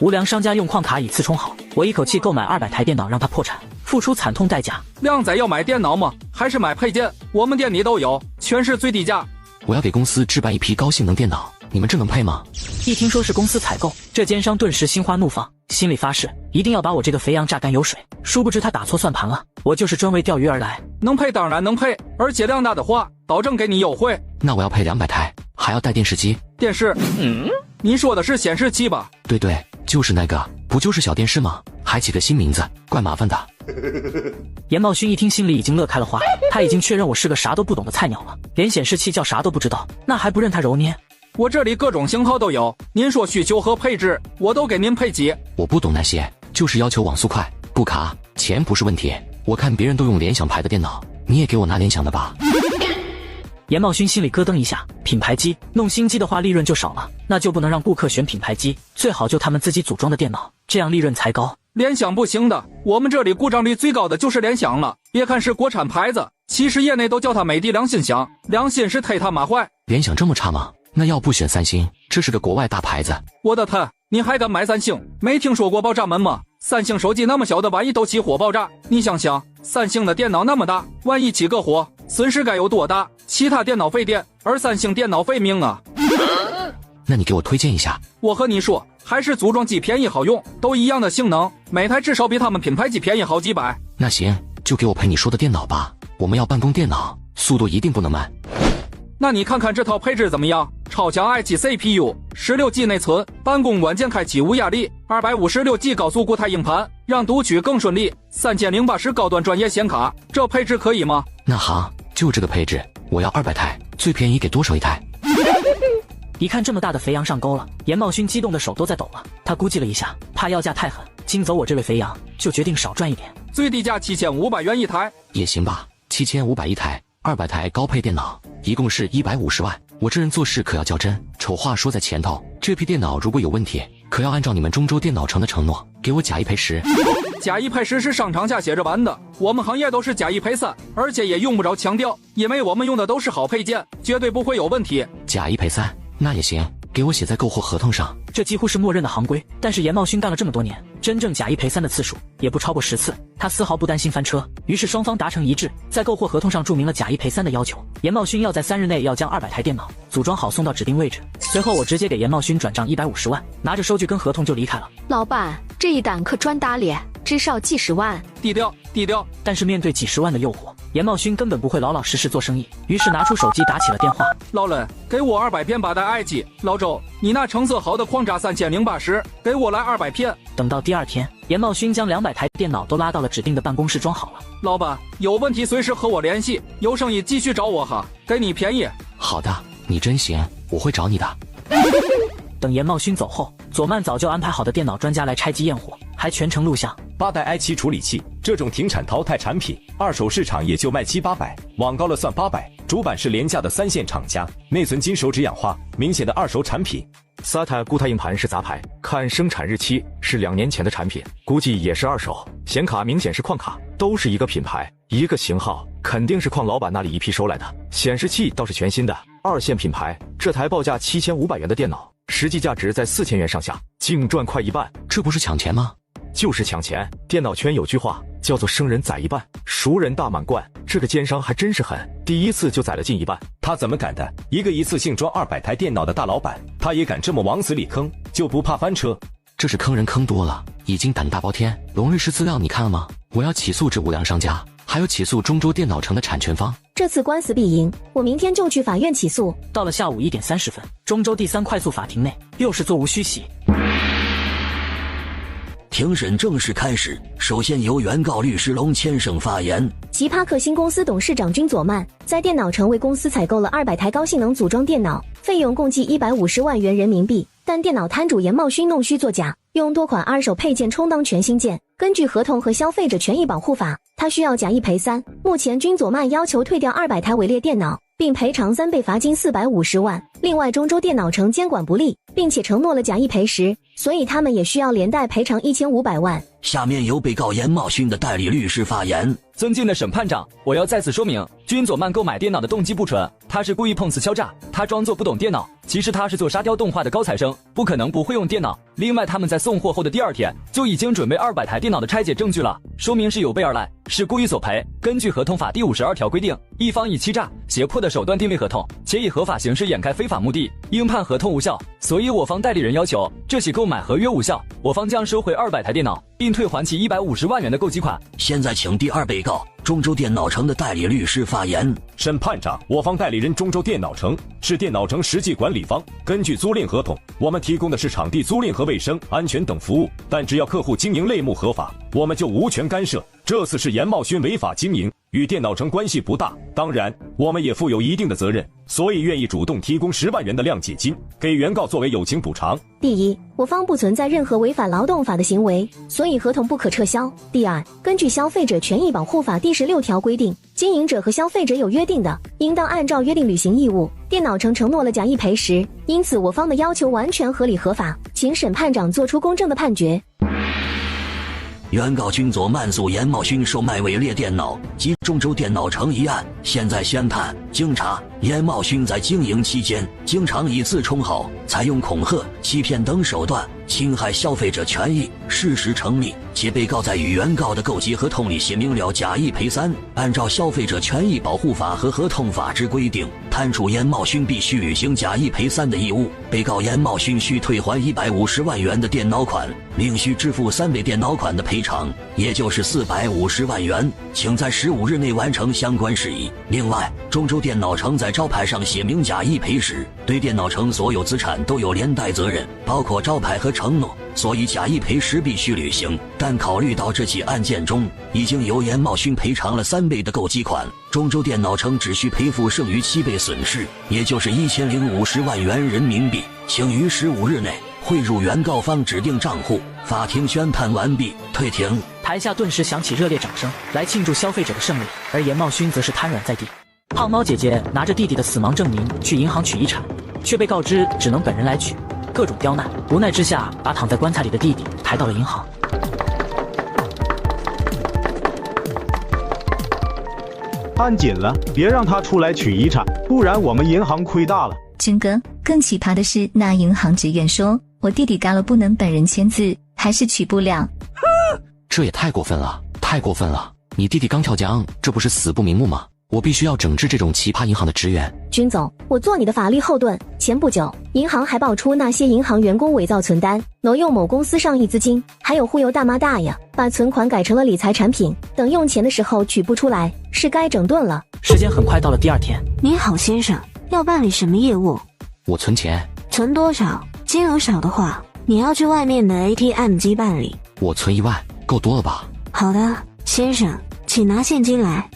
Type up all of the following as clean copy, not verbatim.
无良商家用矿卡以次充好，我一口气购买200台电脑让他破产，付出惨痛代价。靓仔要买电脑吗？还是买配件？我们店里都有，全是最低价。我要给公司置办一批高性能电脑，你们这能配吗？一听说是公司采购，这奸商顿时心花怒放，心里发誓一定要把我这个肥羊榨干油水。殊不知他打错算盘了，我就是专为钓鱼而来。能配当然能配，而且量大的话，保证给你优惠。那我要配200台，还要带电视机。电视？你说的是显示器吧？对对，就是那个，不就是小电视吗？还起个新名字，怪麻烦的。严茂勋一听心里已经乐开了花，他已经确认我是个啥都不懂的菜鸟了，连显示器叫啥都不知道，那还不任他揉捏？我这里各种型号都有，您说需求和配置，我都给您配齐。我不懂那些，就是要求网速快，不卡，钱不是问题。我看别人都用联想牌的电脑，你也给我拿联想的吧。严茂勋心里咯噔一下，品牌机弄新机的话利润就少了，那就不能让顾客选品牌机，最好就他们自己组装的电脑，这样利润才高。联想不行的，我们这里故障率最高的就是联想了。别看是国产牌子，其实业内都叫它美的良心响，良心是忒他妈坏。联想这么差吗？那要不选三星，这是个国外大牌子。我的天，你还敢买三星？没听说过爆炸门吗？三星手机那么小的，万一都起火爆炸，你想想，三星的电脑那么大，万一起个火，损失该有多大？其他电脑费电，而三星电脑费命啊。那你给我推荐一下。我和你说，还是组装机便宜好用，都一样的性能，每台至少比他们品牌机便宜好几百。那行，就给我配你说的电脑吧，我们要办公电脑，速度一定不能慢。那你看看这套配置怎么样？超强 i7 CPU，16G 内存，办公软件开启无压力，256G 高速固态硬盘，让读取更顺利，3080高端专业显卡，这配置可以吗？那好，就这个配置，我要200台，最便宜给多少一台？一看这么大的肥羊上钩了，严茂勋激动的手都在抖了。他估计了一下，怕要价太狠，惊走我这位肥羊，就决定少赚一点。最低价7500元一台，也行吧，7500一台，200台高配电脑，一共是150万。我这人做事可要较真，丑话说在前头，这批电脑如果有问题，可要按照你们中州电脑城的承诺，给我假一赔10。假一赔10是商场下写着完的，我们行业都是假一赔3，而且也用不着强调，因为我们用的都是好配件，绝对不会有问题。假一赔3，那也行，给我写在购货合同上。这几乎是默认的行规，但是严茂勋干了这么多年，真正假一赔3的次数也不超过10次，他丝毫不担心翻车。于是双方达成一致，在购货合同上注明了假一赔3的要求。严茂勋要在3日内要将200台电脑组装好送到指定位置。随后我直接给严茂勋转账150万，拿着收据跟合同就离开了。老板，这一单可赚大咧，至少几十万。低调低调。但是面对几十万的诱惑，严茂勋根本不会老老实实做生意，于是拿出手机打起了电话。老人，给我200片8代 i7。老周，你那成色好的矿渣3080，给我来200片。等到第二天，严茂勋将200台电脑都拉到了指定的办公室装好了。老板，有问题随时和我联系，有生意继续找我哈，给你便宜。好的，你真行，我会找你的。等严茂勋走后，左曼早就安排好的电脑专家来拆机验货，还全程录像。8代 i7 处理器这种停产淘汰产品，二手市场也就卖700-800，往高了算800。主板是廉价的3线厂家，内存金手指氧化，明显的二手产品。SATA 固态硬盘是杂牌，看生产日期是2年前的产品，估计也是二手。显卡明显是矿卡，都是一个品牌一个型号，肯定是矿老板那里一批收来的。显示器倒是全新的，2线品牌，这台报价7500元的电脑，实际价值在4000元上下，净赚快一半。这不是抢钱吗？就是抢钱。电脑圈有句话叫做生人宰一半，熟人大满贯，这个奸商还真是狠，第一次就宰了近一半。他怎么敢的？一个一次性装200台电脑的大老板，他也敢这么往死里坑，就不怕翻车？这是坑人坑多了，已经胆大包天。龙律师资料你看了吗？我要起诉这无良商家，还有起诉中州电脑城的产权方。这次官司必赢，我明天就去法院起诉。到了下午1点30分，中州第3快速法庭内又是座无虚席。庭审正式开始，首先由原告律师龙先生发言。奇葩克星公司董事长君佐曼在电脑城为公司采购了200台高性能组装电脑，费用共计150万元人民币。但电脑摊主严茂勋弄虚作假，用多款二手配件充当全新件。根据合同和消费者权益保护法，他需要假一赔3。目前君佐曼要求退掉200台伪劣电脑，并赔偿3倍罚金450万。另外，中州电脑城监管不力，并且承诺了假一赔十，所以他们也需要连带赔偿1500万。下面由被告严茂勋的代理律师发言。尊敬的审判长，我要再次说明，君佐曼购买电脑的动机不纯，他是故意碰瓷敲诈，他装作不懂电脑，其实他是做沙雕动画的高材生，不可能不会用电脑。另外，他们在送货后的第2天就已经准备200台电脑的拆解证据了，说明是有备而来，是故意索赔。根据合同法第52条规定，一方以欺诈、胁迫的手段订立合同，且以合法形式掩盖非法目的，应判合同无效。所以我方代理人要求，这起购买合约无效，我方将收回200台电脑，并退还其150万元的购机款。现在请第2被告中州电脑城的代理律师发言。审判长，我方代理人中州电脑城是电脑城实际管理方，根据租赁合同，我们提供的是场地租赁和卫生、安全等服务，但只要客户经营类目合法，我们就无权干涉。这次是严茂勋违法经营，与电脑城关系不大，当然我们也负有一定的责任，所以愿意主动提供10万元的谅解金给原告作为友情补偿。第一，我方不存在任何违反劳动法的行为，所以合同不可撤销。第二，根据消费者权益保护法第16条规定，经营者和消费者有约定的，应当按照约定履行义务。电脑城承诺了假一赔十，因此我方的要求完全合理合法，请审判长作出公正的判决。原告君佐曼诉严茂勋售卖伪劣电脑及中州电脑城一案，现在宣判。经查，严茂勋在经营期间，经常以自充好、采用恐吓、欺骗等手段侵害消费者权益，事实成立，且被告在与原告的购机合同里写明了假一赔三。按照消费者权益保护法和合同法之规定，摊主严茂勋必须履行假一赔三的义务。被告严茂勋需退还150万元的电脑款，另需支付3倍电脑款的赔偿，也就是450万元，请在15日内完成相关事宜。另外，中州电脑城在招牌上写明假一赔十，对电脑城所有资产都有连带责任，包括招牌和承诺，所以假一赔十必须履行。但考虑到这起案件中已经由严茂勋赔偿了3倍的购机款，中州电脑城只需赔付剩余7倍损失，也就是1050万元人民币，请于15日内汇入原告方指定账户。法庭宣判完毕，退庭。台下顿时响起热烈掌声，来庆祝消费者的胜利，而严茂勋则是瘫软在地。胖猫姐姐拿着弟弟的死亡证明去银行取遗产，却被告知只能本人来取，各种刁难，无奈之下把躺在棺材里的弟弟抬到了银行。按紧了，别让他出来取遗产，不然我们银行亏大了。真哥，更奇葩的是，那银行职员说我弟弟嘎了不能本人签字，还是取不了。这也太过分了，太过分了！你弟弟刚跳江，这不是死不瞑目吗？我必须要整治这种奇葩银行的职员。君总，我做你的法律后盾。前不久，银行还爆出那些银行员工伪造存单，挪用某公司上亿资金，还有忽悠大妈大爷把存款改成了理财产品，等用钱的时候取不出来，是该整顿了。时间很快到了第2天。你好，先生，要办理什么业务？我存钱。存多少？金额少的话，你要去外面的 ATM 机办理。我存1万，够多了吧？好的，先生，请拿现金来。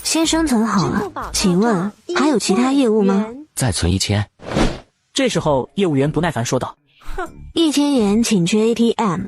先生存好了，请问还有其他业务吗？再存1000。这时候业务员不耐烦说道：1000元请去 ATM。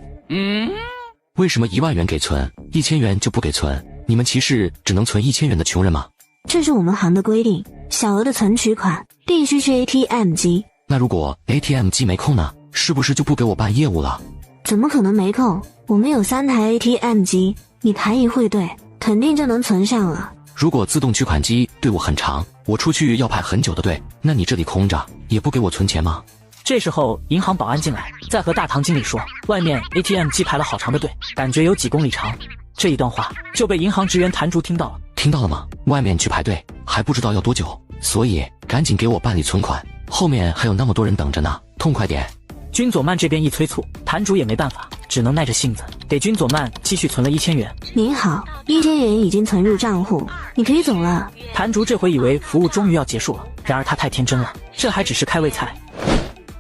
为什么1万元给存，1000元就不给存？你们歧视只能存1000元的穷人吗？这是我们行的规定，小额的存取款必须去 ATM 机。那如果 ATM 机没空呢？是不是就不给我办业务了？怎么可能没空？我们有3台 ATM 机，你排一汇兑，肯定就能存上了。如果自动取款机队伍很长，我出去要排很久的队，那你这里空着也不给我存钱吗？这时候银行保安进来，在和大堂经理说，外面 ATM 机排了好长的队，感觉有几公里长。这一段话就被银行职员谭竹听到了。听到了吗？外面去排队还不知道要多久，所以赶紧给我办理存款，后面还有那么多人等着呢，痛快点。君佐曼这边一催促，谭竹也没办法，只能耐着性子给君佐曼继续存了1000元。您好，1000元已经存入账户，你可以走了。谭竹这回以为服务终于要结束了，然而他太天真了，这还只是开胃菜。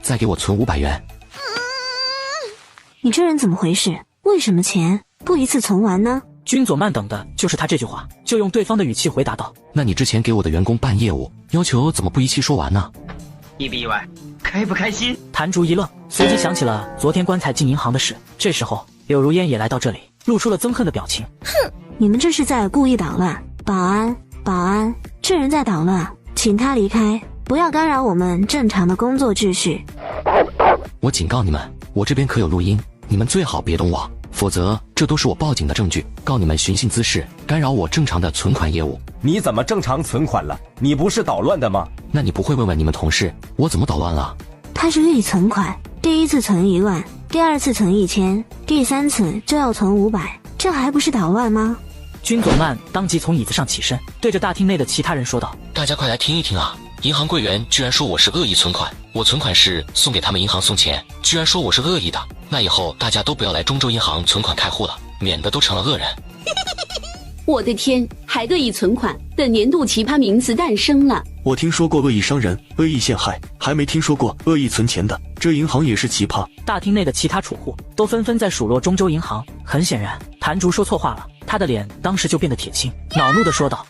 再给我存500元。你这人怎么回事？为什么钱不一次存完呢？君佐曼等的就是他这句话，就用对方的语气回答道：那你之前给我的员工办业务要求怎么不一气说完呢？意不意外？开不开心？谭竹一愣，随即想起了昨天棺材进银行的事。这时候柳如烟也来到这里，露出了憎恨的表情。哼，你们这是在故意捣乱！保安，这人在捣乱，请他离开，不要干扰我们正常的工作秩序。我警告你们，我这边可有录音，你们最好别动我，否则这都是我报警的证据，告你们寻衅滋事，干扰我正常的存款业务。你怎么正常存款了？你不是捣乱的吗？那你不会问问你们同事，我怎么捣乱了？他是预存款，第一次存1万，第二次存1000，第三次就要存500，这还不是捣乱吗？军佐曼当即从椅子上起身，对着大厅内的其他人说道：大家快来听一听啊！银行柜员居然说我是恶意存款，我存款是送给他们银行送钱，居然说我是恶意的，那以后大家都不要来中州银行存款开户了，免得都成了恶人。我的天，还恶意存款的年度奇葩名词诞生了。我听说过恶意伤人、恶意陷害，还没听说过恶意存钱的，这银行也是奇葩。大厅内的其他储户都纷纷在数落中州银行。很显然，谭竹说错话了，他的脸当时就变得铁青，恼怒地说道：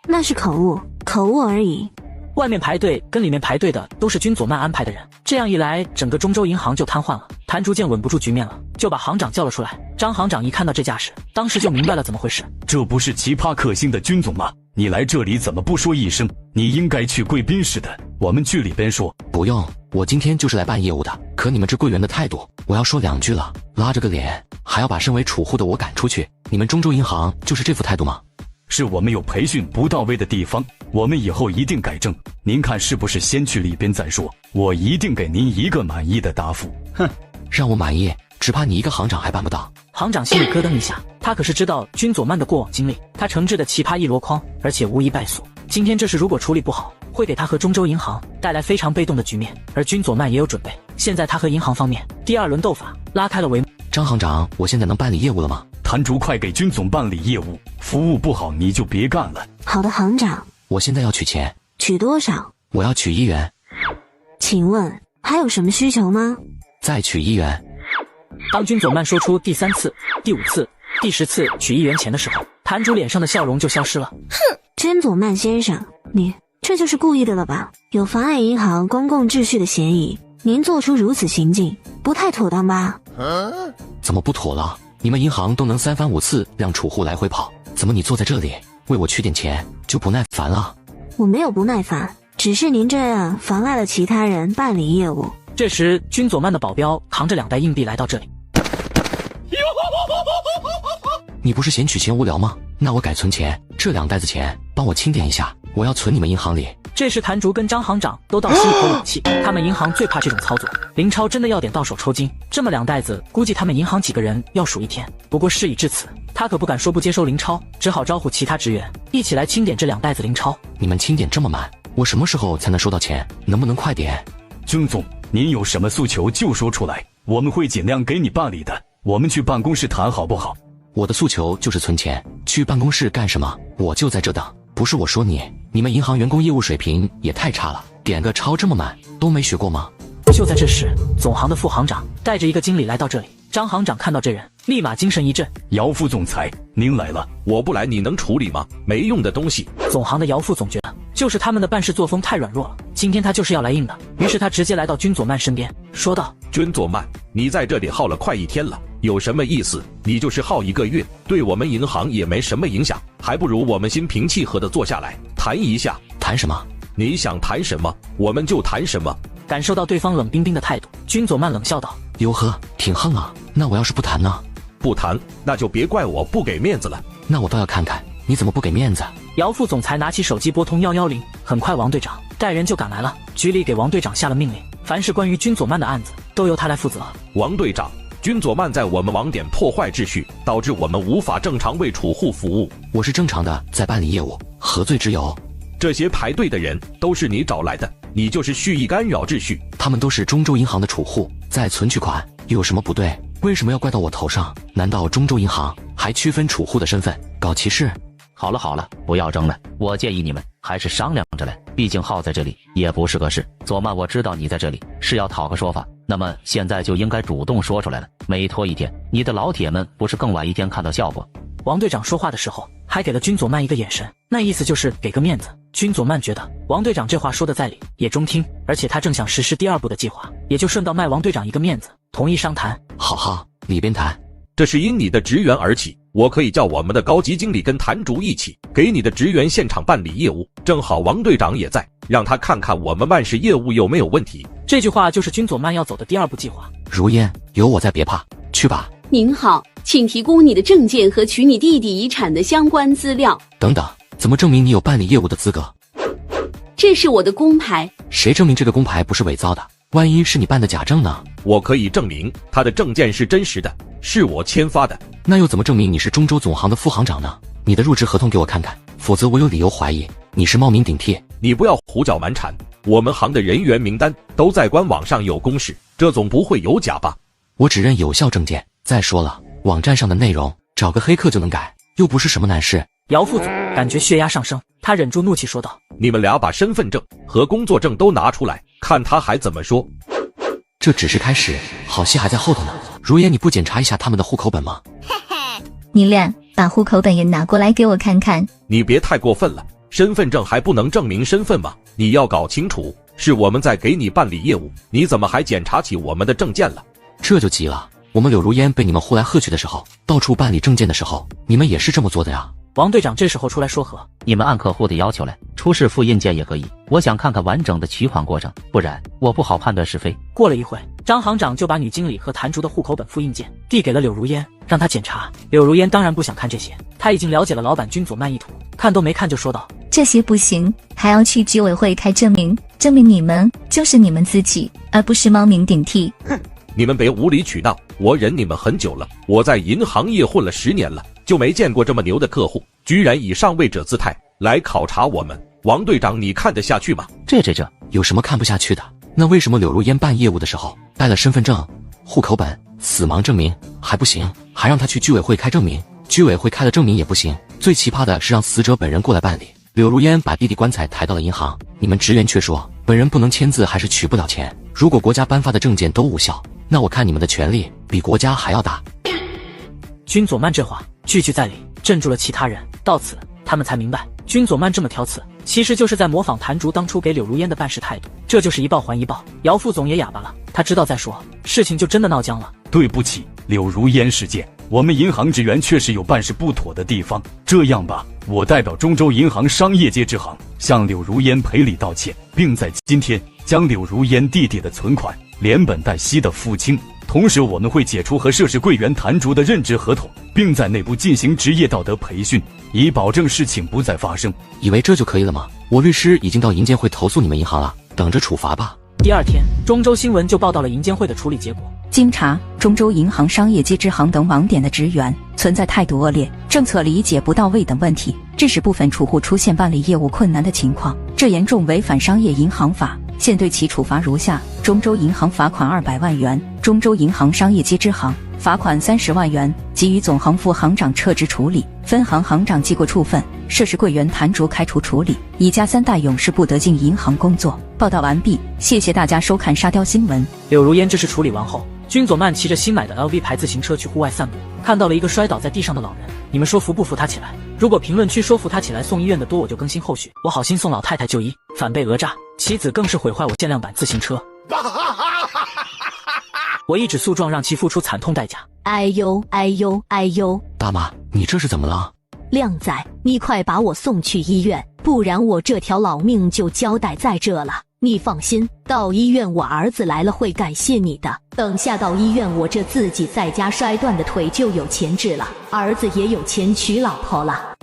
那是口误，口误而已。外面排队跟里面排队的都是军佐曼安排的人，这样一来，整个中州银行就瘫痪了。谭竹见稳不住局面了，就把行长叫了出来。张行长一看到这架势，当时就明白了怎么回事。这不是奇葩克星的军总吗？你来这里怎么不说一声？你应该去贵宾室的，我们去里边说。不用，我今天就是来办业务的。可你们这柜员的态度，我要说2句了，拉着个脸，还要把身为储户的我赶出去。你们中州银行就是这副态度吗？是我们有培训不到位的地方，我们以后一定改正。您看是不是先去里边再说？我一定给您一个满意的答复。哼，让我满意，只怕你一个行长还办不到。行长心里咯噔一下，他可是知道军佐曼的过往经历，他诚挚的奇葩一箩筐，而且无一败诉。今天这事如果处理不好，会给他和中州银行带来非常被动的局面，而军佐曼也有准备。现在他和银行方面第2轮斗法拉开了帷幕。张行长，我现在能办理业务了吗？谭竹，快给军总办理业务，服务不好你就别干了。好的，行长。我现在要取钱。取多少？我要取1元。请问还有什么需求吗？再取1元。当军佐曼说出第3次、第5次、第10次取1元钱的时候，谭竹脸上的笑容就消失了。哼，军佐曼先生，你这就是故意的了吧？有妨碍银行公共秩序的嫌疑，您做出如此行径，不太妥当吧？怎么不妥了？你们银行都能3番5次让储户来回跑，怎么你坐在这里为我取点钱就不耐烦了？我没有不耐烦，只是您这样妨碍了其他人办理业务。这时，军佐曼的保镖扛着2袋硬币来到这里。你不是嫌取钱无聊吗？那我改存钱，这2袋子钱帮我清点一下，我要存你们银行里。这时谭竹跟张行长都倒吸一口冷气，他们银行最怕这种操作。林超真的要点到手抽筋，这么2袋子，估计他们银行几个人要数1天。不过事已至此，他可不敢说不接收林超，只好招呼其他职员一起来清点这2袋子林超。你们清点这么慢，我什么时候才能收到钱？能不能快点？军总，您有什么诉求就说出来，我们会尽量给你办理的。我们去办公室谈好不好？我的诉求就是存钱，去办公室干什么？我就在这等。不是我说你，你们银行员工业务水平也太差了，点个钞这么慢，都没学过吗？就在这时，总行的副行长带着一个经理来到这里。张行长看到这人，立马精神一振。姚副总裁，您来了。我不来你能处理吗？没用的东西。总行的姚副总觉得就是他们的办事作风太软弱了，今天他就是要来硬的。于是他直接来到军佐曼身边，说道：军佐曼，你在这里耗了快1天了，有什么意思？你就是耗1个月，对我们银行也没什么影响，还不如我们心平气和的坐下来谈一下。谈什么？你想谈什么，我们就谈什么。感受到对方冷冰冰的态度，军佐曼冷笑道：哟呵，挺横啊。那我要是不谈呢？不谈，那就别怪我不给面子了。那我倒要看看你怎么不给面子。姚副总裁拿起手机拨通110，很快王队长带人就赶来了。局里给王队长下了命令，凡是关于军佐曼的案子都由他来负责。王队长，军佐曼在我们网点破坏秩序，导致我们无法正常为储户服务。我是正常的在办理业务，何罪之有？这些排队的人都是你找来的，你就是蓄意干扰秩序。他们都是中州银行的储户，在存取款又有什么不对？为什么要怪到我头上？难道中州银行还区分储户的身份，搞歧视？好了好了，不要争了，我建议你们还是商量着来，毕竟耗在这里也不是个事。佐曼，我知道你在这里是要讨个说法，那么现在就应该主动说出来了，每拖1天，你的老铁们不是更晚1天看到效果？王队长说话的时候还给了军佐曼一个眼神，那意思就是给个面子。军佐曼觉得王队长这话说的在理，也中听，而且他正想实施第2步的计划，也就顺道卖王队长一个面子，同意商谈。好好，里边谈。这是因你的职员而起。我可以叫我们的高级经理跟坛主一起给你的职员现场办理业务，正好王队长也在，让他看看我们办事业务有没有问题。这句话就是君佐曼要走的第2步计划。如烟，有我在，别怕，去吧。您好，请提供你的证件和取你弟弟遗产的相关资料。等等，怎么证明你有办理业务的资格？这是我的工牌。谁证明这个工牌不是伪造的？万一是你办的假证呢？我可以证明他的证件是真实的，是我签发的。那又怎么证明你是中州总行的副行长呢？你的入职合同给我看看，否则我有理由怀疑你是冒名顶替。你不要胡搅蛮缠，我们行的人员名单都在官网上有公示，这总不会有假吧？我只认有效证件。再说了，网站上的内容找个黑客就能改，又不是什么难事。姚副总感觉血压上升，他忍住怒气说道：你们俩把身份证和工作证都拿出来，看他还怎么说。这只是开始，好戏还在后头呢。如烟，你不检查一下他们的户口本吗？你俩把户口本也拿过来给我看看。你别太过分了，身份证还不能证明身份吗？你要搞清楚，是我们在给你办理业务，你怎么还检查起我们的证件了？这就急了。我们柳如烟被你们呼来喝去的时候，到处办理证件的时候，你们也是这么做的呀。王队长这时候出来说和，你们按客户的要求来，出示复印件也可以。我想看看完整的取款过程，不然我不好判断是非。过了一会，张行长就把女经理和谭竹的户口本复印件递给了柳如烟，让她检查。柳如烟当然不想看这些，她已经了解了老板君佐曼意图，看都没看就说道：这些不行，还要去居委会开证明，证明你们就是你们自己，而不是冒名顶替。哼，你们别无理取闹，我忍你们很久了，我在银行业混了10年了，就没见过这么牛的客户，居然以上位者姿态来考察我们。王队长，你看得下去吗？这有什么看不下去的？那为什么柳如烟办业务的时候带了身份证、户口本、死亡证明还不行，还让他去居委会开证明？居委会开了证明也不行，最奇葩的是让死者本人过来办理。柳如烟把弟弟棺材抬到了银行，你们职员却说本人不能签字，还是取不了钱。如果国家颁发的证件都无效，那我看你们的权力比国家还要大。君佐曼这话句句在理，镇住了其他人。到此他们才明白，君佐曼这么挑刺，其实就是在模仿谭竹当初给柳如烟的办事态度，这就是一报还一报。姚副总也哑巴了，他知道再说事情就真的闹僵了。对不起，柳如烟事件，我们银行职员确实有办事不妥的地方。这样吧，我代表中州银行商业街支行向柳如烟赔礼道歉，并在今天将柳如烟弟弟的存款连本带息的付清。同时，我们会解除和涉事柜员谭竹的任职合同，并在内部进行职业道德培训，以保证事情不再发生。以为这就可以了吗？我律师已经到银监会投诉你们银行了，等着处罚吧。第2天，中州新闻就报道了银监会的处理结果。经查，中州银行商业街支行等网点的职员存在态度恶劣、政策理解不到位等问题，致使部分储户出现办理业务困难的情况，这严重违反商业银行法。现对其处罚如下：中州银行罚款200万元，中州银行商业街支行罚款30万元，给予总行副行长撤职处理，分行行长记过处分，涉事柜员谭竹开除处理，已加3代永世不得进银行工作。报道完毕，谢谢大家收看沙雕新闻。柳如烟这事处理完后，君佐曼骑着新买的 LV 牌自行车去户外散步，看到了一个摔倒在地上的老人。你们说服不服他起来？如果评论区说服他起来送医院的多，我就更新后续。我好心送老太太就医，反被讹诈，妻子更是毁坏我限量版自行车。我一纸诉状让其付出惨痛代价。哎呦哎呦哎呦！大妈，你这是怎么了？靓仔，你快把我送去医院，不然我这条老命就交代在这了。你放心，到医院我儿子来了会感谢你的。等下到医院，我这自己在家摔断的腿就有钱治了，儿子也有钱娶老婆了。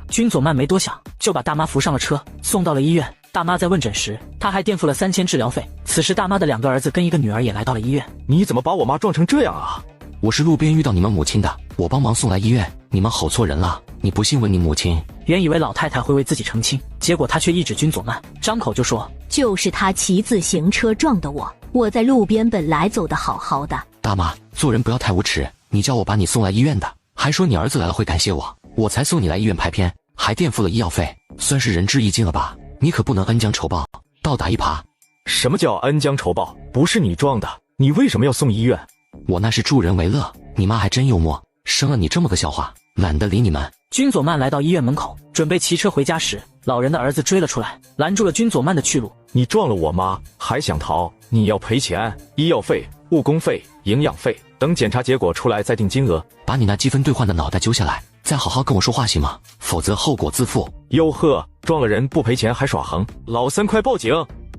君佐曼没多想，就把大妈扶上了车，送到了医院。大妈在问诊时，他还垫付了3000治疗费。此时大妈的2个儿子跟1个女儿也来到了医院。你怎么把我妈撞成这样啊？我是路边遇到你们母亲的，我帮忙送来医院。你们吼错人了，你不信问你母亲。原以为老太太会为自己澄清，结果她却一指君佐曼，张口就说：就是他骑自行车撞的我在路边本来走得好好的。大妈，做人不要太无耻，你叫我把你送来医院的，还说你儿子来了会感谢我，我才送你来医院拍片，还垫付了医药费，算是仁至义尽了吧？你可不能恩将仇报，倒打一耙。什么叫恩将仇报？不是你撞的，你为什么要送医院？我那是助人为乐。你妈还真幽默，生了你这么个笑话，懒得理你们。君佐曼来到医院门口，准备骑车回家时，老人的儿子追了出来，拦住了君佐曼的去路。你撞了我妈，还想逃？你要赔钱，医药费、误工费、营养费，等检查结果出来再定金额。把你那积分兑换的脑袋揪下来，再好好跟我说话行吗？否则后果自负。哟呵，撞了人不赔钱还耍横，老三快报警！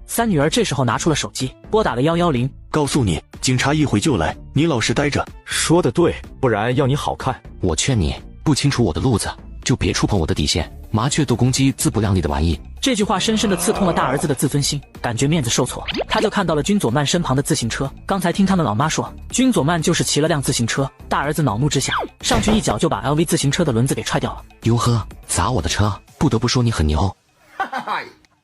三女儿这时候拿出了手机，拨打了110。告诉你，警察一会就来，你老实待着。说的对，不然要你好看。我劝你，不清楚我的路子，就别触碰我的底线。麻雀斗公鸡，自不量力的玩意。这句话深深地刺痛了大儿子的自尊心，感觉面子受挫，他就看到了君佐曼身旁的自行车。刚才听他们老妈说，君佐曼就是骑了辆自行车。大儿子恼怒之下，上去一脚就把 LV 自行车的轮子给踹掉了。哟呵，砸我的车，不得不说你很牛。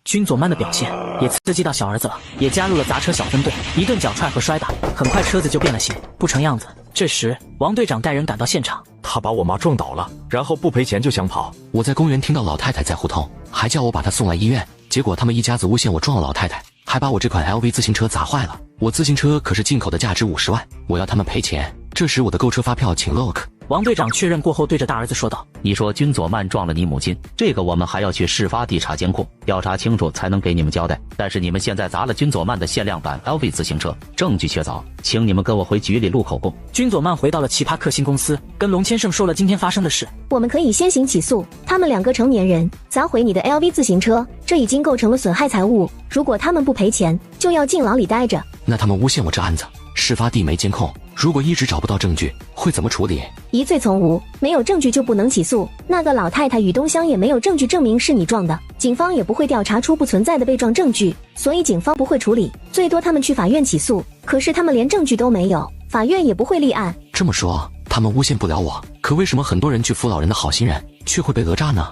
君佐曼的表现也刺激到小儿子了，也加入了砸车小分队，一顿脚踹和摔打，很快车子就变了形，不成样子。这时，王队长带人赶到现场，他把我妈撞倒了，然后不赔钱就想跑。我在公园听到老太太在互痛，还叫我把她送来医院，结果他们一家子诬陷我撞了老太太，还把我这款 LV 自行车砸坏了。我自行车可是进口的，价值50万，我要他们赔钱。这时我的购车发票请 look。王队长确认过后，对着大儿子说道：“你说君佐曼撞了你母亲，这个我们还要去事发地查监控，调查清楚才能给你们交代。但是你们现在砸了君佐曼的限量版 LV 自行车，证据确凿，请你们跟我回局里录口供。”君佐曼回到了奇葩克星公司，跟龙千胜说了今天发生的事。我们可以先行起诉，他们2个成年人砸毁你的 LV 自行车，这已经构成了损害财物。如果他们不赔钱，就要进牢里待着。那他们诬陷我这案子，事发地没监控，如果一直找不到证据，会怎么处理？疑罪从无，没有证据就不能起诉。那个老太太雨东乡也没有证据证明是你撞的，警方也不会调查出不存在的被撞证据，所以警方不会处理，最多他们去法院起诉。可是他们连证据都没有，法院也不会立案。这么说，他们诬陷不了我，可为什么很多人去扶老人的好心人，却会被讹诈呢？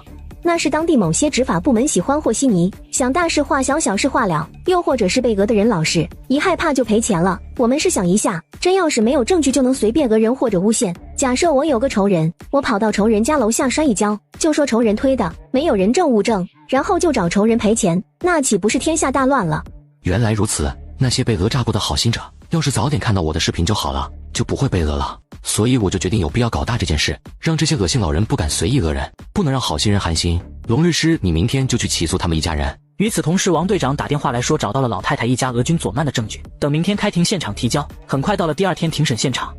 那是当地某些执法部门喜欢和稀泥，想大事化小，小事化了，又或者是被讹的人老实，一害怕就赔钱了。我们试想一下，真要是没有证据就能随便讹人或者诬陷，假设我有个仇人，我跑到仇人家楼下摔一跤，就说仇人推的，没有人证物证，然后就找仇人赔钱，那岂不是天下大乱了？原来如此，那些被讹诈过的好心者，要是早点看到我的视频就好了，就不会被讹了。所以我就决定有必要搞大这件事，让这些恶心老人不敢随意讹人，不能让好心人寒心。龙律师，你明天就去起诉他们一家人。与此同时，王队长打电话来说找到了老太太一家讹君佐曼的证据，等明天开庭现场提交。很快到了第2天庭审现场。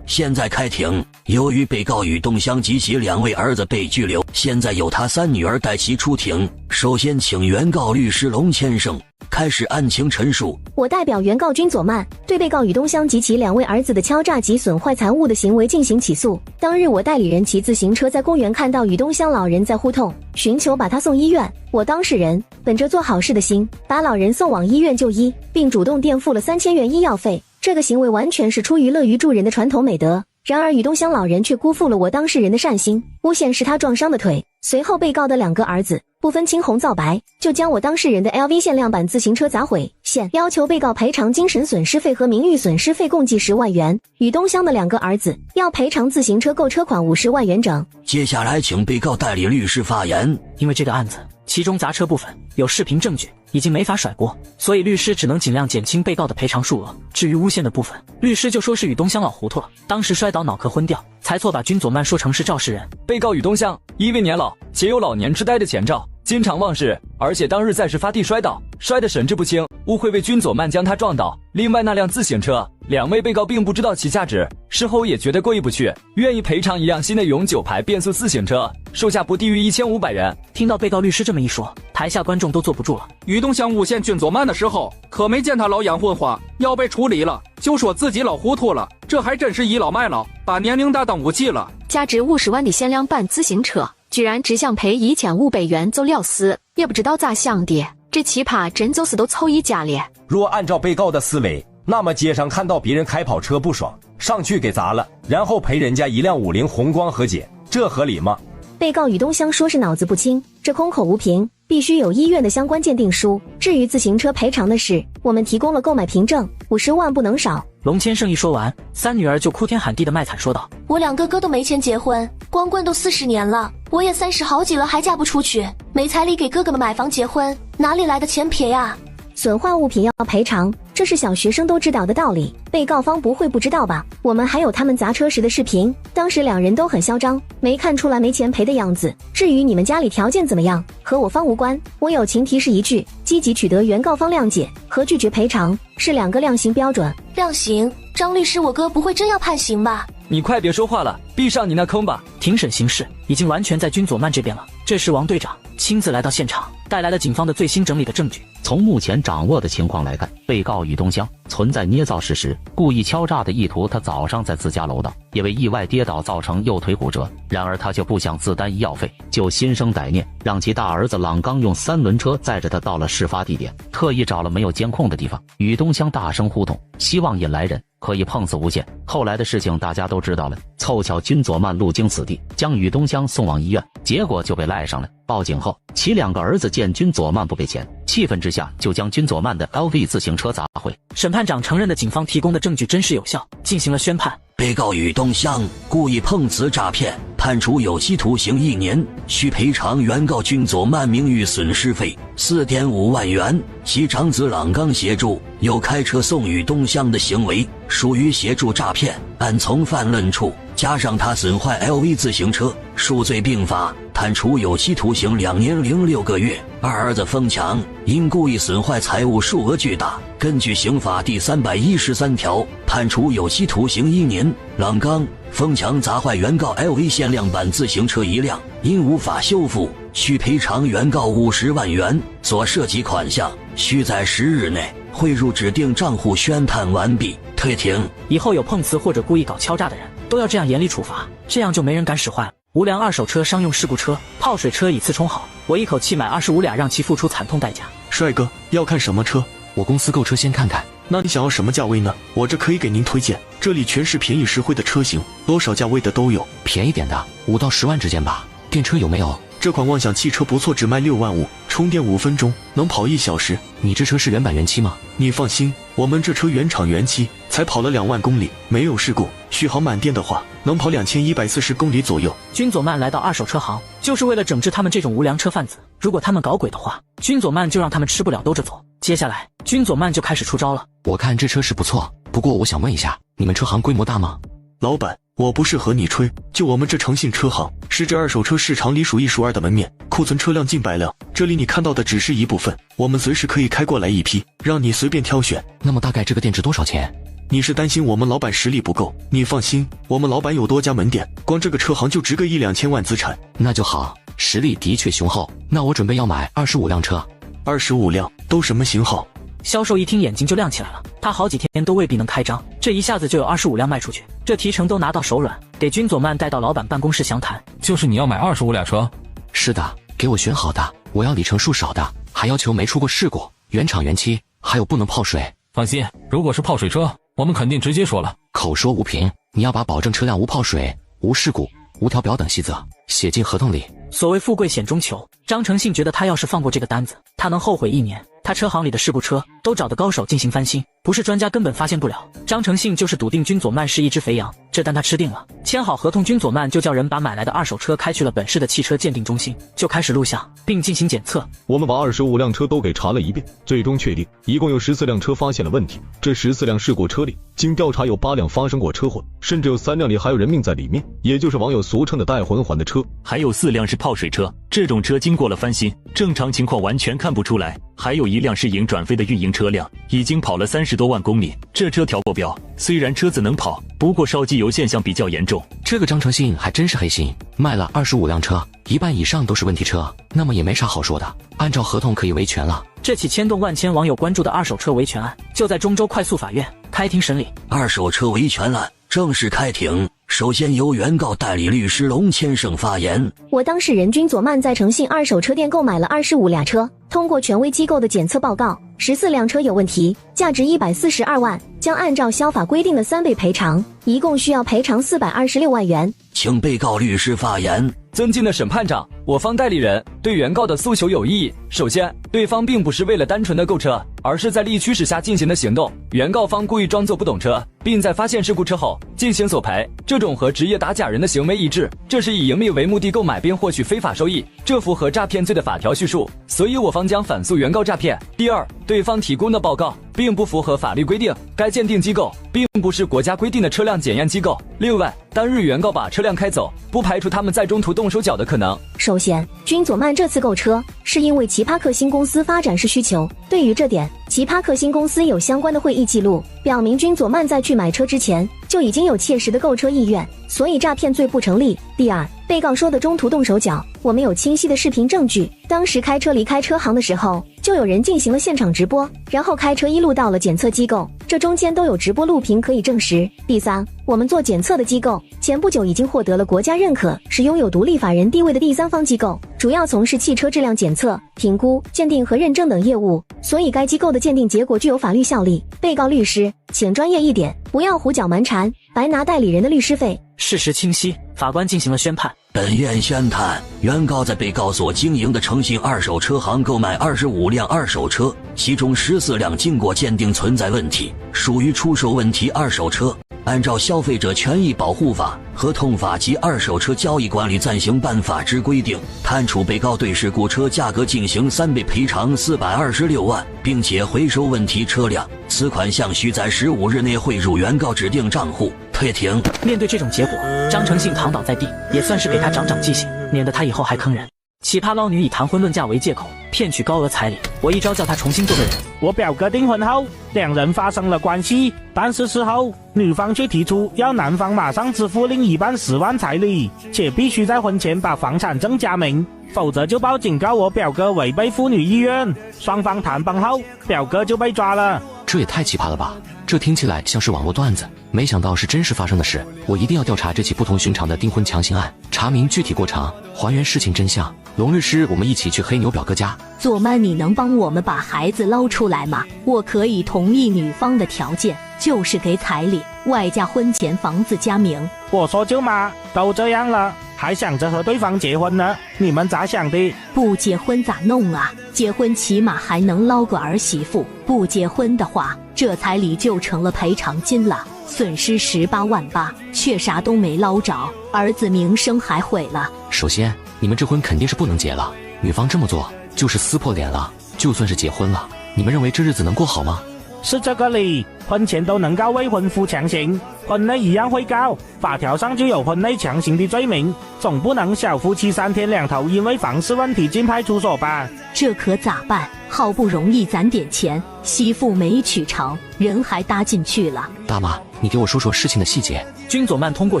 现在开庭，由于被告雨东乡及其2位儿子被拘留，现在由他3女儿代其出庭。首先请原告律师龙千胜开始案情陈述。我代表原告君佐曼对被告雨东乡及其2位儿子的敲诈及损坏财物的行为进行起诉。当日我代理人骑自行车在公园看到雨东乡老人在呼痛，寻求把他送医院。我当事人本着做好事的心，把老人送往医院就医，并主动垫付了3000元医药费。这个行为完全是出于乐于助人的传统美德。然而雨东乡老人却辜负了我当事人的善心，诬陷是他撞伤的腿。随后被告的2个儿子不分青红皂白，就将我当事人的 LV 限量版自行车砸毁，现要求被告赔偿精神损失费和名誉损失费共计10万元。雨东乡的2个儿子要赔偿自行车购车款50万元整。接下来请被告代理律师发言。因为这个案子其中砸车部分有视频证据，已经没法甩锅，所以律师只能尽量减轻被告的赔偿数额。至于诬陷的部分，律师就说是雨东乡老糊涂了，当时摔倒脑壳昏掉，才错把君佐曼说成是肇事人。被告雨东乡因为年老且有老年痴呆的前兆，经常忘事，而且当日在事发地摔倒，摔得神志不清，误会为君佐曼将他撞倒。另外那辆自行车，2位被告并不知道其价值，事后也觉得过意不去，愿意赔偿一辆新的永久牌变速自行车，售价不低于1500元。听到被告律师这么一说，台下观众都坐不住了。雨东乡诬陷君佐曼的时候，可没见他老眼混花，要被处理了，就说自己老糊涂了，这还真是倚老卖老，把年龄大当武器了。价值50万的限量版自行车，居然只想赔1500元就了事，也不知道咋想的。这奇葩真就是都凑一家了。若按照被告的思维，那么街上看到别人开跑车不爽，上去给砸了，然后赔人家一辆50宏光和解，这合理吗？被告雨东乡说是脑子不清，这空口无凭，必须有医院的相关鉴定书。至于自行车赔偿的事，我们提供了购买凭证，50万不能少。龙千胜一说完，3女儿就哭天喊地的卖惨说道：我2哥哥都没钱结婚，光棍都40年了，我也30好几了还嫁不出去，没彩礼给哥哥们买房结婚，哪里来的钱赔啊？损坏物品要赔偿，这是小学生都知道的道理，被告方不会不知道吧？我们还有他们砸车时的视频，当时两人都很嚣张，没看出来没钱赔的样子。至于你们家里条件怎么样，和我方无关。我友情提示一句，积极取得原告方谅解和拒绝赔偿是2个量刑标准。量刑？张律师，我哥不会真要判刑吧？你快别说话了，闭上你那坑吧！庭审形势已经完全在君佐曼这边了。这时王队长亲自来到现场，带来了警方的最新整理的证据。从目前掌握的情况来看，被告宇东湘存在捏造事实、故意敲诈的意图。他早上在自家楼道因为意外跌倒造成右腿骨折，然而他却不想自担医药费，就心生歹念，让其大儿子朗刚用3轮车载着他到了事发地点，特意找了没有监控的地方。宇东湘大声呼动，希望引来人可以碰瓷无限。后来的事情大家都知道了，凑巧君佐曼路经此地，将宇东湘送往医院，结果就被赖上了。报警后，其2个儿子见君佐曼不给钱，气愤之下就将君佐曼的 LV 自行车砸毁。审判长承认的警方提供的证据真实有效，进行了宣判。被告宇东湘故意碰瓷诈骗，判处有期徒刑1年，需赔偿原告君佐曼名誉损失费4.5万元。其长子朗刚协助有开车送宇东湘的行为，属于协助诈骗，按从犯论处加上他损坏 LV 自行车，数罪并罚，判处有期徒刑2年0 6个月。二儿子冯强因故意损坏财物数额巨大，根据刑法第313条，判处有期徒刑1年。朗刚、冯强砸坏原告 LV 限量版自行车1辆，因无法修复，需赔偿原告50万元，所涉及款项需在10日内汇入指定账户宣判完毕，退庭。以后有碰瓷或者故意搞敲诈的人都要这样严厉处罚，这样就没人敢使坏了。无良二手车、商用事故车、泡水车以次充好，我一口气买25辆，让其付出惨痛代价。帅哥，要看什么车？我公司购车先看看。那你想要什么价位呢？我这可以给您推荐，这里全是便宜实惠的车型，多少价位的都有。便宜点的5到10万之间吧。电车有没有？这款妄想汽车不错，只卖6万5，充电5分钟，能跑1小时。你这车是原版原漆吗？你放心，我们这车原厂原漆，才跑了2万公里，没有事故。续航满电的话，能跑2140公里左右。君佐曼来到二手车行，就是为了整治他们这种无良车贩子。如果他们搞鬼的话，君佐曼就让他们吃不了兜着走。接下来，君佐曼就开始出招了。我看这车是不错，不过我想问一下，你们车行规模大吗？老板，我不是和你吹，就我们这诚信车行，是这二手车市场里数1数2的门面，库存车辆近100辆，这里你看到的只是一部分，我们随时可以开过来一批，让你随便挑选。那么大概这个店值多少钱？你是担心我们老板实力不够？你放心，我们老板有多家门店，光这个车行就值个1、2千万资产。那就好，实力的确雄厚。那我准备要买25辆车。25辆都什么型号？销售一听眼睛就亮起来了，他好几天都未必能开张，这一下子就有25辆卖出去，这提成都拿到手软，给君佐曼带到老板办公室详谈。就是你要买25辆车？是的，给我选好的，我要里程数少的，还要求没出过事故，原厂原漆，还有不能泡水。放心，如果是泡水车，我们肯定直接说了。口说无凭，你要把保证车辆无泡水、无事故、无调表等细则写进合同里。所谓富贵险中求，张成信觉得他要是放过这个单子，他能后悔1年。他车行里的事故车都找的高手进行翻新，不是专家根本发现不了。张成信就是笃定君佐曼是一只肥羊，这单他吃定了。签好合同，君佐曼就叫人把买来的二手车开去了本市的汽车鉴定中心，就开始录像并进行检测。我们把25辆车都给查了一遍，最终确定一共有14辆车发现了问题。这14辆事故车里，经调查有8辆发生过车祸，甚至有3辆里还有人命在里面，也就是网友俗称的带魂环的车。还有4辆是泡水车，这种车经过了翻新，正常情况完全看不出来。还有1辆是营转飞的运营车辆，已经跑了30多万公里，这车调过标，虽然车子能跑，不过烧机油现象比较严重。这个张成信还真是黑心，卖了25辆车，1半以上都是问题车，那么也没啥好说的，按照合同可以维权了。这起牵动万千网友关注的二手车维权案，就在中州快速法院开庭审理。二手车维权案正式开庭。首先由原告代理律师龙千胜发言。我当事人君佐曼在诚信二手车店购买了25辆车，通过权威机构的检测报告，14辆车有问题，价值142万，将按照消法规定的3倍赔偿，一共需要赔偿426万元。请被告律师发言。尊敬的审判长，我方代理人对原告的诉求有异议。首先，对方并不是为了单纯的购车，而是在力驱使下进行的行动。原告方故意装作不懂车，并在发现事故车后进行索赔，这种和职业打假人的行为一致，这是以盈利为目的购买并获取非法收益，这符合诈骗罪的法条叙述，所以我方将反诉原告诈骗。第二，对方提供的报告并不符合法律规定。该鉴定机构并不是国家规定的车辆检验机构。另外，当日原告把车辆开走，不排除他们在中途动手脚的可能。首先，君佐曼这次购车是因为奇葩克星公司发展是需求。对于这点，奇葩克星公司有相关的会议记录，表明君佐曼在去买车之前就已经有切实的购车意愿，所以诈骗罪不成立。第二，被告说的中途动手脚，我们有清晰的视频证据，当时开车离开车行的时候，就有人进行了现场直播，然后开车一路到了检测机构，这中间都有直播录屏可以证实。第三，我们做检测的机构前不久已经获得了国家认可，是拥有独立法人地位的第三方机构，主要从事汽车质量检测、评估、鉴定和认证等业务，所以该机构的鉴定结果具有法律效力。被告律师，请专业一点，不要胡搅蛮缠，白拿代理人的律师费。事实清晰，法官进行了宣判。本院宣判，原告在被告所经营的诚信二手车行购买25辆二手车，其中14辆经过鉴定存在问题，属于出售问题二手车。按照消费者权益保护法、合同法及二手车交易管理暂行办法之规定，判处被告对事故车价格进行3倍赔偿426万，并且回收问题车辆，此款项须在15日内汇入原告指定账户。退庭。面对这种结果，张成信躺倒在地，也算是给他长长记性，免得他以后还坑人。奇葩捞女以谈婚论嫁为借口，骗取高额彩礼，我一招叫他重新做个人。我表哥订婚后，2人发生了关系，但是事后女方却提出要男方马上支付另一半10万彩礼，且必须在婚前把房产证加明，否则就报警告我表哥违背妇女意愿。双方谈崩后，表哥就被抓了。这也太奇葩了吧！这听起来像是网络段子，没想到是真实发生的事。我一定要调查这起不同寻常的订婚强行案，查明具体过程，还原事情真相。龙律师，我们一起去黑牛表哥家。佐曼，你能帮我们把孩子捞出来吗？我可以同意女方的条件，就是给彩礼，外加婚前房子加名。我说舅妈，都这样了，还想着和对方结婚呢，你们咋想的？不结婚咋弄啊？结婚起码还能捞个儿媳妇，不结婚的话，这彩礼就成了赔偿金了，损失18万8，却啥都没捞着，儿子名声还毁了。首先，你们这婚肯定是不能结了，女方这么做就是撕破脸了。就算是结婚了，你们认为这日子能过好吗？是这个理，婚前都能告未婚夫强行，婚内一样会告，法条上就有婚内强行的罪名，总不能小夫妻3天2头因为房事问题进派出所吧？这可咋办？好不容易攒点钱，媳妇没娶成，人还搭进去了。大妈，你给我说说事情的细节。君佐曼通过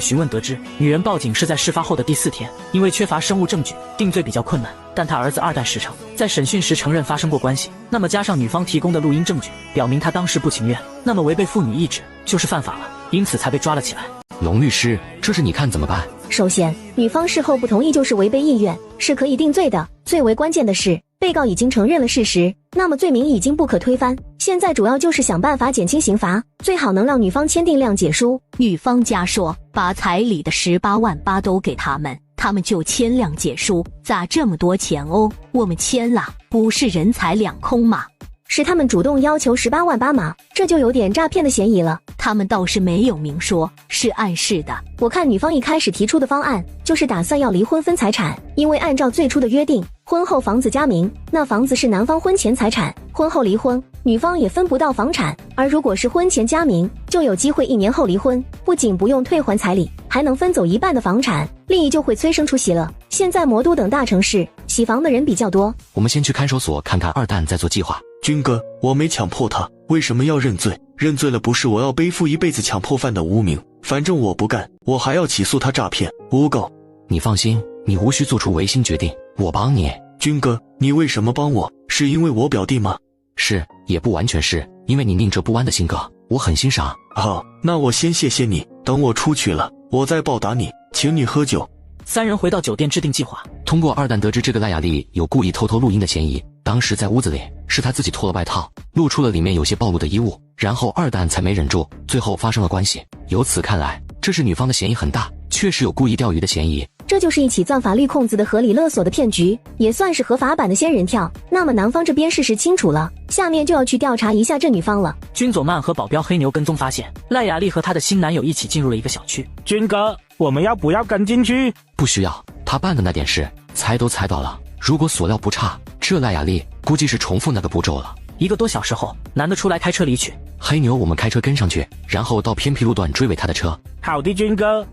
询问得知，女人报警是在事发后的第4天，因为缺乏生物证据，定罪比较困难。但他儿子2代实诚，在审讯时承认发生过关系，那么加上女方提供的录音证据，表明他当时不情愿，那么违背妇女意志就是犯法了，因此才被抓了起来。龙律师，这事你看怎么办？首先，女方事后不同意就是违背意愿，是可以定罪的。最为关键的是，被告已经承认了事实，那么罪名已经不可推翻。现在主要就是想办法减轻刑罚，最好能让女方签订谅解书。女方家说把彩礼的18万8都给他们，他们就签谅解书。咋这么多钱哦？我们签了，不是人财两空吗？是他们主动要求18万8嘛，这就有点诈骗的嫌疑了。他们倒是没有明说，是暗示的。我看女方一开始提出的方案就是打算要离婚分财产，因为按照最初的约定，婚后房子加名，那房子是男方婚前财产，婚后离婚，女方也分不到房产。而如果是婚前加名，就有机会1年后离婚，不仅不用退还彩礼，还能分走1半的房产，利益就会催生出息了。现在魔都等大城市洗房的人比较多，我们先去看守所看看二蛋在做计划。军哥，我没强迫他，为什么要认罪？认罪了不是我要背负一辈子强迫犯的污名，反正我不干，我还要起诉他诈骗诬告。你放心，你无需做出违心决定，我帮你。军哥，你为什么帮我？是因为我表弟吗？是，也不完全是，因为你宁折不弯的性格，我很欣赏。好，那我先谢谢你，等我出去了，我再报答你，请你喝酒。3人回到酒店制定计划。通过二蛋得知这个赖雅丽有故意偷偷录音的嫌疑，当时在屋子里是他自己脱了外套，露出了里面有些暴露的衣物，然后二蛋才没忍住，最后发生了关系。由此看来，这是女方的嫌疑很大，确实有故意钓鱼的嫌疑。这就是一起钻法律空子的合理勒索的骗局，也算是合法版的仙人跳。那么男方这边事实清楚了，下面就要去调查一下这女方了。君佐曼和保镖黑牛跟踪发现，赖雅丽和她的新男友一起进入了一个小区。军哥，我们要不要跟进去？不需要，他办的那点事猜都猜到了。如果所料不差，这赖雅丽估计是重复那个步骤了。1个多小时后，男的出来开车离去。黑牛，我们开车跟上去，然后到偏僻路段追尾他的车。好的，军哥。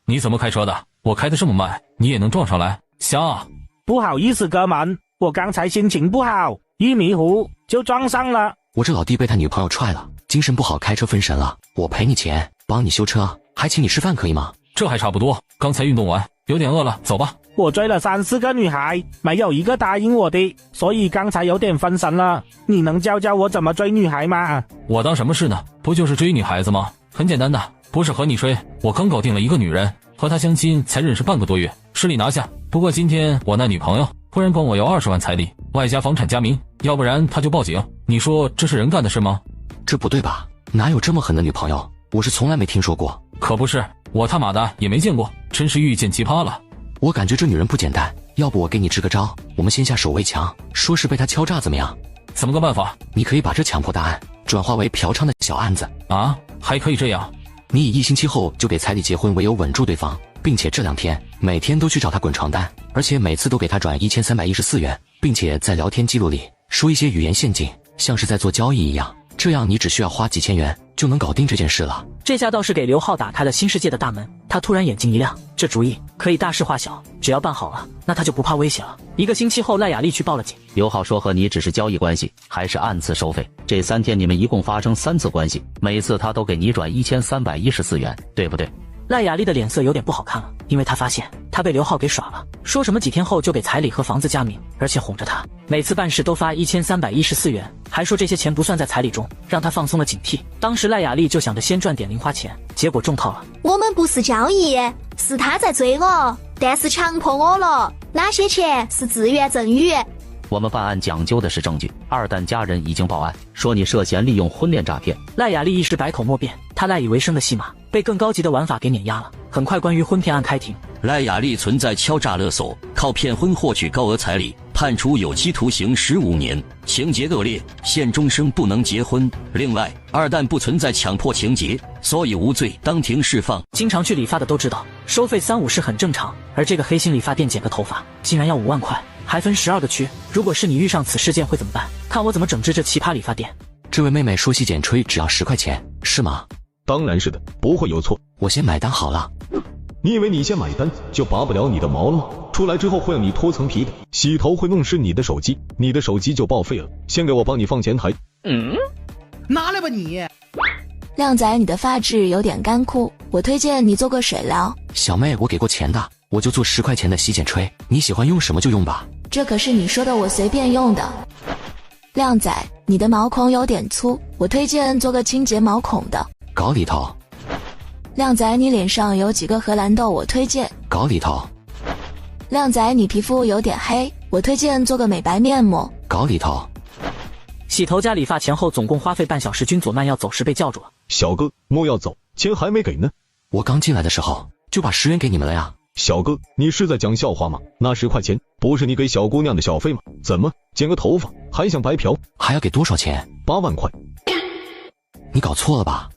你怎么开车的？我开的这么慢，你也能撞上来？瞎啊！不好意思，哥们，我刚才心情不好，一迷糊就撞上了。我这老弟被他女朋友踹了，精神不好，开车分神了。我赔你钱，帮你修车，还请你吃饭，可以吗？这还差不多，刚才运动完，有点饿了，走吧。我追了3、4个女孩，没有一个答应我的，所以刚才有点分神了。你能教教我怎么追女孩吗？我当什么事呢？不就是追女孩子吗？很简单的，不是和你追，我刚搞定了一个女人，和她相亲才认识半个多月，失礼拿下。不过今天我那女朋友忽然管我要20万彩礼，外加房产加名，要不然她就报警。你说这是人干的事吗？这不对吧？哪有这么狠的女朋友？我是从来没听说过。可不是，我他妈的也没见过，真是遇见奇葩了。我感觉这女人不简单，要不我给你支个招，我们先下手为强，说是被她敲诈怎么样？怎么个办法？你可以把这强迫大案转化为嫖娼的小案子啊，还可以这样？你以1星期后就给彩礼结婚为由稳住对方，并且这2天每天都去找他滚床单，而且每次都给他转1314元，并且在聊天记录里说一些语言陷阱，像是在做交易一样，这样你只需要花几千元就能搞定这件事了。这下倒是给刘浩打开了新世界的大门，他突然眼睛一亮，这主意可以大事化小，只要办好了，那他就不怕危险了。1个星期后，赖雅丽去报了警。刘浩说和你只是交易关系，还是按次收费。这3天你们一共发生3次关系，每次他都给你转1314元，对不对？赖雅丽的脸色有点不好看了，因为她发现她被刘浩给耍了，说什么几天后就给彩礼和房子加名，而且哄着她每次办事都发1314元，还说这些钱不算在彩礼中，让她放松了警惕。当时赖雅丽就想着先赚点零花钱，结果中套了。我们不是交易，是他在追我，但是强迫我了，那些钱是自愿赠与。我们办案讲究的是证据，二蛋家人已经报案，说你涉嫌利用婚恋诈骗。赖雅丽一时百口莫辩，她赖以为生的戏码被更高级的玩法给碾压了。很快，关于婚骗案开庭。赖雅丽存在敲诈勒索，靠骗婚获取高额彩礼，判处有期徒刑15年，情节恶劣，限终生不能结婚。另外，二蛋不存在强迫情节，所以无罪，当庭释放。经常去理发的都知道，收费3、5是很正常，而这个黑心理发店剪个头发竟然要5万块，还分12个区。如果是你遇上此事件会怎么办？看我怎么整治这奇葩理发店。这位妹妹说洗剪吹只要10块钱，是吗？当然是的，不会有错。我先买单好了。你以为你先买单就拔不了你的毛了吗？出来之后会让你脱层皮的，洗头会弄湿你的手机，你的手机就报废了。先给我帮你放前台。拿来吧你。靓仔，你的发质有点干枯，我推荐你做个水疗。小妹，我给过钱的，我就做10块钱的洗剪吹，你喜欢用什么就用吧。这可是你说的，我随便用的。靓仔，你的毛孔有点粗，我推荐做个清洁毛孔的。搞里头。靓仔，你脸上有几个荷兰豆，我推荐。搞里头。靓仔，你皮肤有点黑，我推荐做个美白面膜。搞里头。洗头加理发前后总共花费半小时，君佐曼要走时被叫住了。小哥，莫要走，钱还没给呢。我刚进来的时候就把10元给你们了呀。小哥，你是在讲笑话吗？那10块钱不是你给小姑娘的小费吗？怎么剪个头发还想白嫖？还要给多少钱？8万块。你搞错了吧？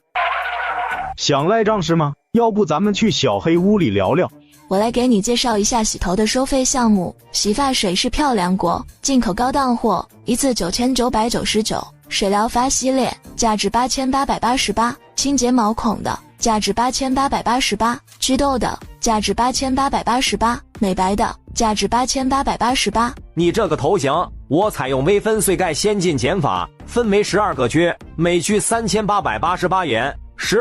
想赖账是吗？要不咱们去小黑屋里聊聊。我来给你介绍一下洗头的收费项目。洗发水是漂亮国进口高档货，一次9999。水疗发系列价值8888，清洁毛孔的价值8888，祛痘的价值8888，美白的价值8888。你这个头型，我采用微分碎盖先进剪法，分为12个区，每区3888元，12